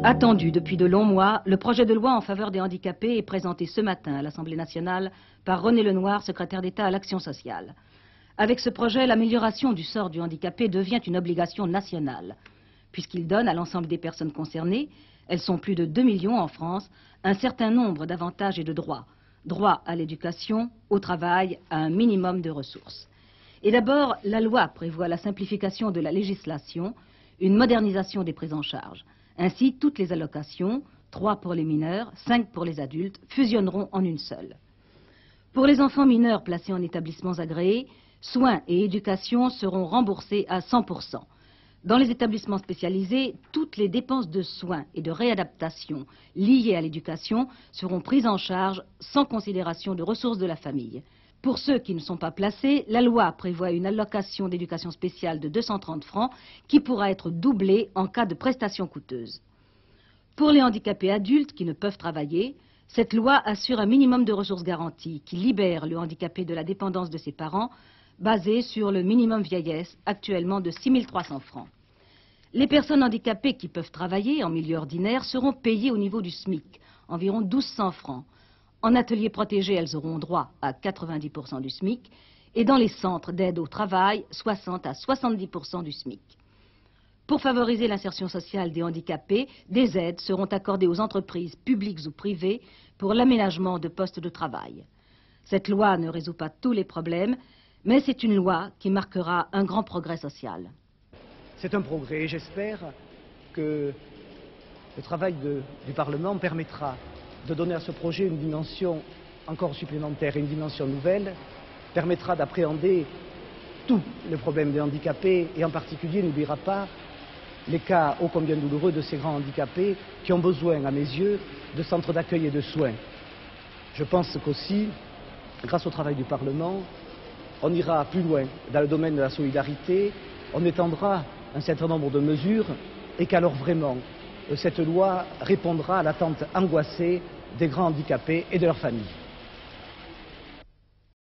Attendu depuis de longs mois, le projet de loi en faveur des handicapés est présenté ce matin à l'Assemblée nationale par René Lenoir, secrétaire d'État à l'Action sociale. Avec ce projet, l'amélioration du sort du handicapé devient une obligation nationale, puisqu'il donne à l'ensemble des personnes concernées, elles sont plus de 2 millions en France, un certain nombre d'avantages et de droits. Droit à l'éducation, au travail, à un minimum de ressources. Et d'abord, la loi prévoit la simplification de la législation, une modernisation des prises en charge. Ainsi, toutes les allocations, 3 pour les mineurs, 5 pour les adultes, fusionneront en une seule. Pour les enfants mineurs placés en établissements agréés, soins et éducation seront remboursés à 100%. Dans les établissements spécialisés, toutes les dépenses de soins et de réadaptation liées à l'éducation seront prises en charge sans considération de ressources de la famille. Pour ceux qui ne sont pas placés, la loi prévoit une allocation d'éducation spéciale de 230 francs qui pourra être doublée en cas de prestations coûteuses. Pour les handicapés adultes qui ne peuvent travailler, cette loi assure un minimum de ressources garanties qui libère le handicapé de la dépendance de ses parents, basé sur le minimum vieillesse, actuellement de 6 300 francs. Les personnes handicapées qui peuvent travailler en milieu ordinaire seront payées au niveau du SMIC, environ 1 200 francs. En atelier protégé, elles auront droit à 90% du SMIC et dans les centres d'aide au travail, 60 à 70% du SMIC. Pour favoriser l'insertion sociale des handicapés, des aides seront accordées aux entreprises publiques ou privées pour l'aménagement de postes de travail. Cette loi ne résout pas tous les problèmes, mais c'est une loi qui marquera un grand progrès social. C'est un progrès et j'espère que le travail du Parlement permettra de donner à ce projet une dimension encore supplémentaire et une dimension nouvelle, permettra d'appréhender tous les problèmes des handicapés et en particulier n'oubliera pas les cas ô combien douloureux de ces grands handicapés qui ont besoin, à mes yeux, de centres d'accueil et de soins. Je pense qu'aussi, grâce au travail du Parlement, on ira plus loin dans le domaine de la solidarité, on étendra un certain nombre de mesures et qu'alors vraiment, cette loi répondra à l'attente angoissée des grands handicapés et de leurs familles.